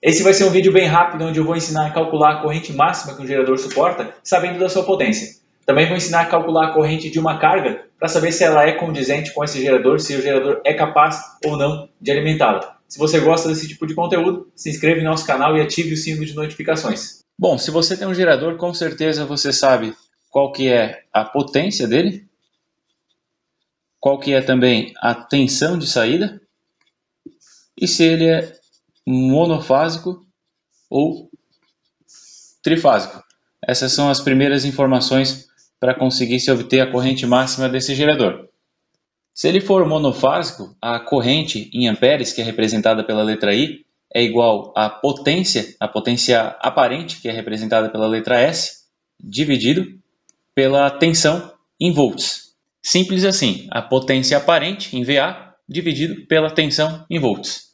Esse vai ser um vídeo bem rápido, onde eu vou ensinar a calcular a corrente máxima que um gerador suporta, sabendo da sua potência. Também vou ensinar a calcular a corrente de uma carga, para saber se ela é condizente com esse gerador, se o gerador é capaz ou não de alimentá-la. Se você gosta desse tipo de conteúdo, se inscreva em nosso canal e ative o sino de notificações. Bom, se você tem um gerador, com certeza você sabe qual que é a potência dele, qual que é também a tensão de saída, e se ele é monofásico ou trifásico. Essas são as primeiras informações para conseguir se obter a corrente máxima desse gerador. Se ele for monofásico, a corrente em amperes, que é representada pela letra I, é igual à potência, a potência aparente, que é representada pela letra S, dividido pela tensão em volts. Simples assim, a potência aparente em VA dividido pela tensão em volts.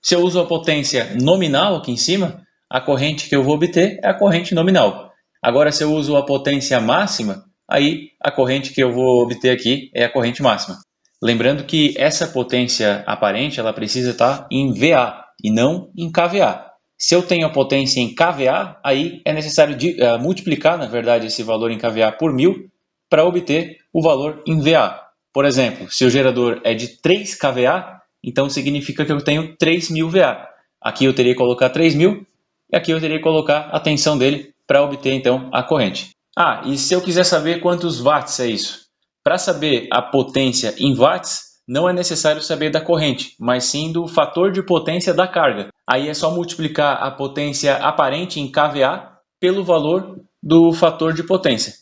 Se eu uso a potência nominal aqui em cima, a corrente que eu vou obter é a corrente nominal. Agora, se eu uso a potência máxima, aí a corrente que eu vou obter aqui é a corrente máxima. Lembrando que essa potência aparente ela precisa estar em VA e não em kVA. Se eu tenho a potência em kVA, aí é necessário multiplicar, na verdade, esse valor em kVA por 1000 para obter o valor em VA. Por exemplo, se o gerador é de 3 kVA, então significa que eu tenho 3000 VA. Aqui eu teria que colocar 3000 e aqui eu teria que colocar a tensão dele para obter então a corrente. Ah, e se eu quiser saber quantos watts é isso? Para saber a potência em watts, não é necessário saber da corrente, mas sim do fator de potência da carga. Aí é só multiplicar a potência aparente em kVA pelo valor do fator de potência.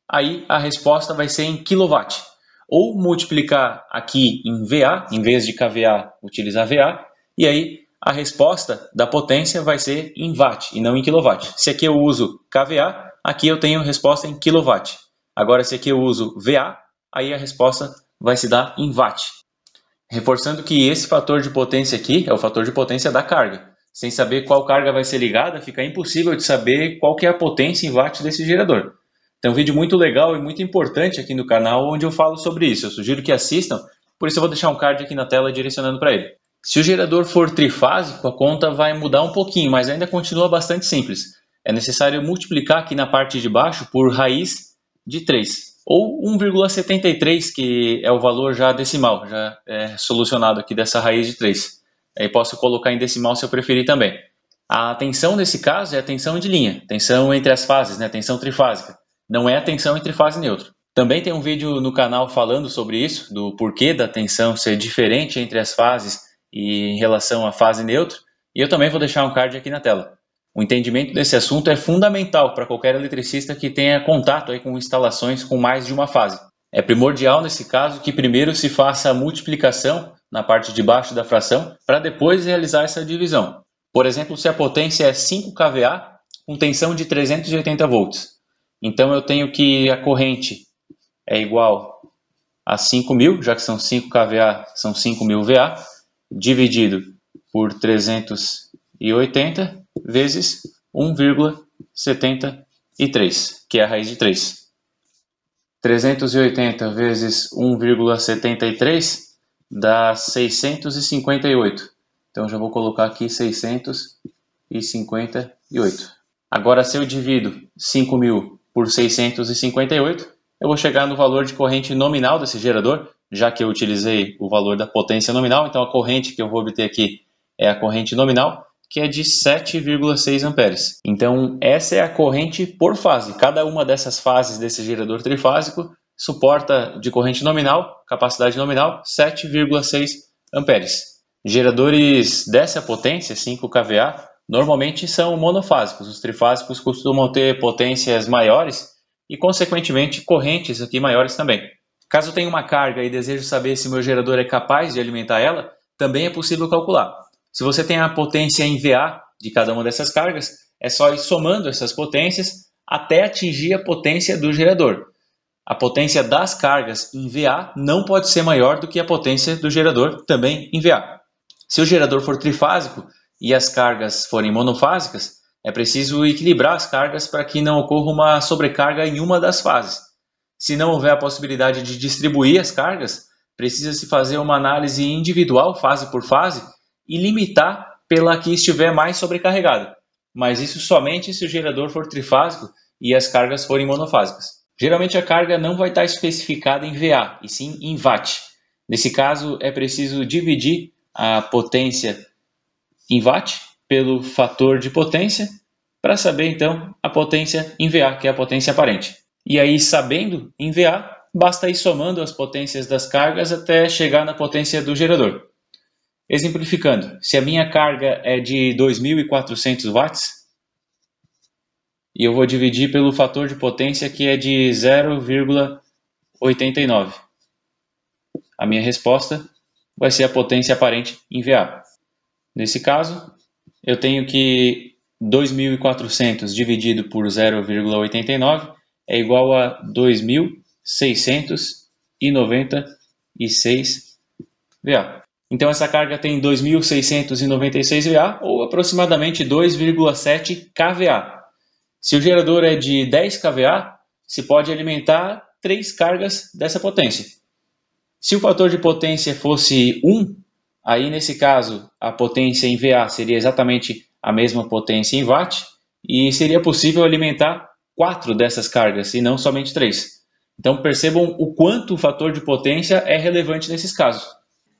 Aí a resposta vai ser em kW. Ou multiplicar aqui em VA, em vez de kVA, utilizar VA, e aí a resposta da potência vai ser em watt e não em kW. Se aqui eu uso kVA, aqui eu tenho resposta em kW. Agora, se aqui eu uso VA, aí a resposta vai se dar em watt. Reforçando que esse fator de potência aqui é o fator de potência da carga. Sem saber qual carga vai ser ligada, fica impossível de saber qual que é a potência em watt desse gerador. Tem um vídeo muito legal e muito importante aqui no canal onde eu falo sobre isso. Eu sugiro que assistam, por isso eu vou deixar um card aqui na tela direcionando para ele. Se o gerador for trifásico, a conta vai mudar um pouquinho, mas ainda continua bastante simples. É necessário multiplicar aqui na parte de baixo por raiz de 3, ou 1,73, que é o valor já decimal, já é solucionado aqui dessa raiz de 3. Aí posso colocar em decimal se eu preferir também. A tensão nesse caso é a tensão de linha, tensão entre as fases, né? Tensão trifásica. Não é a tensão entre fase e neutro. Também tem um vídeo no canal falando sobre isso, do porquê da tensão ser diferente entre as fases e em relação à fase neutro, e eu também vou deixar um card aqui na tela. O entendimento desse assunto é fundamental para qualquer eletricista que tenha contato aí com instalações com mais de uma fase. É primordial nesse caso que primeiro se faça a multiplicação na parte de baixo da fração para depois realizar essa divisão. Por exemplo, se a potência é 5 kVA com tensão de 380 volts. Então eu tenho que a corrente é igual a 5.000, já que são 5 kVA, são 5.000 VA, dividido por 380 vezes 1,73, que é a raiz de 3. 380 vezes 1,73 dá 658. Então já vou colocar aqui 658. Agora, se eu divido 5.000 por 658, eu vou chegar no valor de corrente nominal desse gerador, já que eu utilizei o valor da potência nominal, então a corrente que eu vou obter aqui é a corrente nominal, que é de 7,6 amperes. Então, essa é a corrente por fase. Cada uma dessas fases desse gerador trifásico suporta de corrente nominal, capacidade nominal, 7,6 amperes. Geradores dessa potência, 5 kVA, normalmente são monofásicos. Os trifásicos costumam ter potências maiores e, consequentemente, correntes aqui maiores também. Caso eu tenha uma carga e desejo saber se meu gerador é capaz de alimentar ela, também é possível calcular. Se você tem a potência em VA de cada uma dessas cargas, é só ir somando essas potências até atingir a potência do gerador. A potência das cargas em VA não pode ser maior do que a potência do gerador também em VA. Se o gerador for trifásico e as cargas forem monofásicas, é preciso equilibrar as cargas para que não ocorra uma sobrecarga em uma das fases. Se não houver a possibilidade de distribuir as cargas, precisa-se fazer uma análise individual, fase por fase, e limitar pela que estiver mais sobrecarregada, mas isso somente se o gerador for trifásico e as cargas forem monofásicas. Geralmente a carga não vai estar especificada em VA, e sim em watt. Nesse caso é preciso dividir a potência em watt pelo fator de potência para saber então a potência em VA, que é a potência aparente. E aí, sabendo em VA, basta ir somando as potências das cargas até chegar na potência do gerador. Exemplificando, se a minha carga é de 2.400 watts, e eu vou dividir pelo fator de potência que é de 0,89. A minha resposta vai ser a potência aparente em VA. Nesse caso, eu tenho que 2.400 dividido por 0,89 é igual a 2.696 VA. Então essa carga tem 2.696 VA, ou aproximadamente 2,7 kVA. Se o gerador é de 10 kVA, se pode alimentar 3 cargas dessa potência. Se o fator de potência fosse 1, aí nesse caso a potência em VA seria exatamente a mesma potência em watt, e seria possível alimentar 4 dessas cargas e não somente 3. Então percebam o quanto o fator de potência é relevante nesses casos.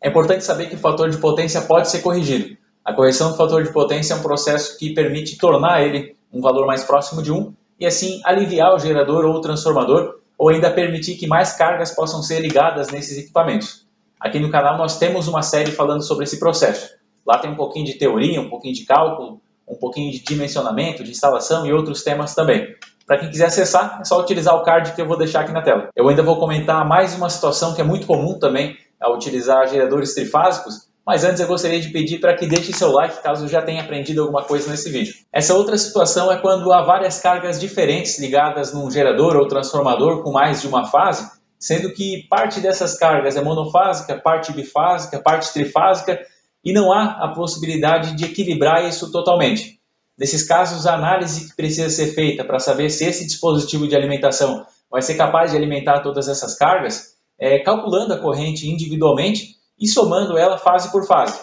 É importante saber que o fator de potência pode ser corrigido. A correção do fator de potência é um processo que permite tornar ele um valor mais próximo de 1 e assim aliviar o gerador ou o transformador, ou ainda permitir que mais cargas possam ser ligadas nesses equipamentos. Aqui no canal nós temos uma série falando sobre esse processo. Lá tem um pouquinho de teoria, um pouquinho de cálculo, um pouquinho de dimensionamento, de instalação e outros temas também. Para quem quiser acessar, é só utilizar o card que eu vou deixar aqui na tela. Eu ainda vou comentar mais uma situação que é muito comum também ao utilizar geradores trifásicos, mas antes eu gostaria de pedir para que deixe seu like caso já tenha aprendido alguma coisa nesse vídeo. Essa outra situação é quando há várias cargas diferentes ligadas num gerador ou transformador com mais de uma fase, sendo que parte dessas cargas é monofásica, parte bifásica, parte trifásica, e não há a possibilidade de equilibrar isso totalmente. Nesses casos, a análise que precisa ser feita para saber se esse dispositivo de alimentação vai ser capaz de alimentar todas essas cargas é calculando a corrente individualmente e somando ela fase por fase.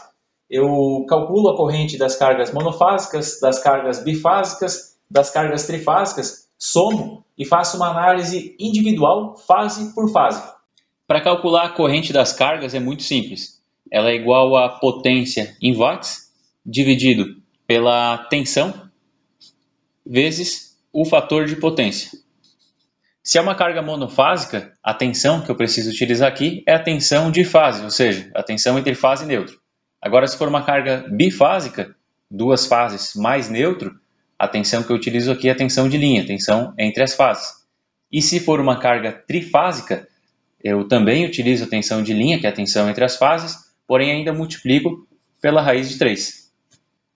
Eu calculo a corrente das cargas monofásicas, das cargas bifásicas, das cargas trifásicas, somo e faço uma análise individual fase por fase. Para calcular a corrente das cargas é muito simples. Ela é igual a potência em watts dividido pela tensão vezes o fator de potência. Se é uma carga monofásica, a tensão que eu preciso utilizar aqui é a tensão de fase, ou seja, a tensão entre fase e neutro. Agora, se for uma carga bifásica, duas fases mais neutro, a tensão que eu utilizo aqui é a tensão de linha, a tensão entre as fases. E se for uma carga trifásica, eu também utilizo a tensão de linha, que é a tensão entre as fases, porém ainda multiplico pela raiz de 3.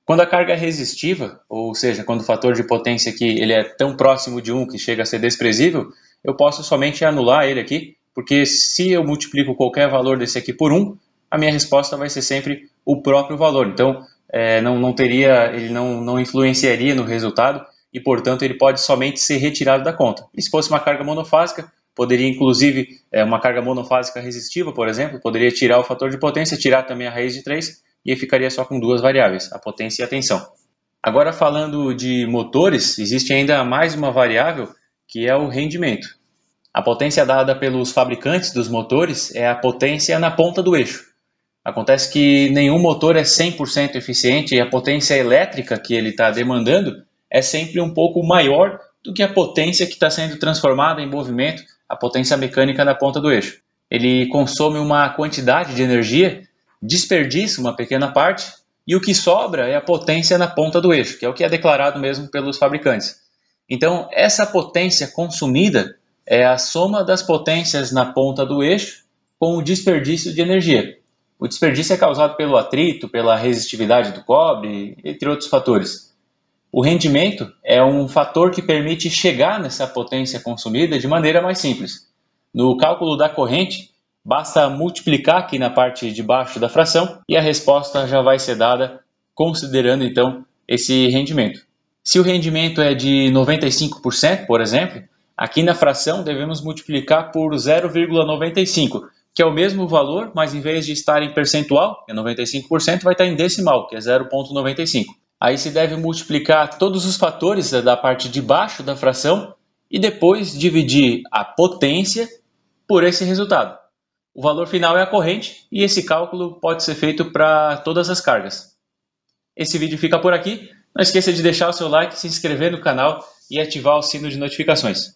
Quando a carga é resistiva, ou seja, quando o fator de potência aqui ele é tão próximo de 1 que chega a ser desprezível, eu posso somente anular ele aqui, porque se eu multiplico qualquer valor desse aqui por 1, a minha resposta vai ser sempre o próprio valor. Então, ele não influenciaria no resultado e, portanto, ele pode somente ser retirado da conta. E se fosse uma carga monofásica, poderia inclusive, uma carga monofásica resistiva, por exemplo, poderia tirar o fator de potência, tirar também a raiz de 3, e aí ficaria só com duas variáveis, a potência e a tensão. Agora, falando de motores, existe ainda mais uma variável, que é o rendimento. A potência dada pelos fabricantes dos motores é a potência na ponta do eixo. Acontece que nenhum motor é 100% eficiente e a potência elétrica que ele está demandando é sempre um pouco maior do que a potência que está sendo transformada em movimento, a potência mecânica na ponta do eixo. Ele consome uma quantidade de energia, desperdiça uma pequena parte e o que sobra é a potência na ponta do eixo, que é o que é declarado mesmo pelos fabricantes. Então, essa potência consumida é a soma das potências na ponta do eixo com o desperdício de energia. O desperdício é causado pelo atrito, pela resistividade do cobre, entre outros fatores. O rendimento é um fator que permite chegar nessa potência consumida de maneira mais simples. No cálculo da corrente, basta multiplicar aqui na parte de baixo da fração e a resposta já vai ser dada considerando então esse rendimento. Se o rendimento é de 95%, por exemplo, aqui na fração devemos multiplicar por 0,95, que é o mesmo valor, mas em vez de estar em percentual, que é 95%, vai estar em decimal, que é 0,95. Aí se deve multiplicar todos os fatores da parte de baixo da fração e depois dividir a potência por esse resultado. O valor final é a corrente e esse cálculo pode ser feito para todas as cargas. Esse vídeo fica por aqui. Não esqueça de deixar o seu like, se inscrever no canal e ativar o sino de notificações.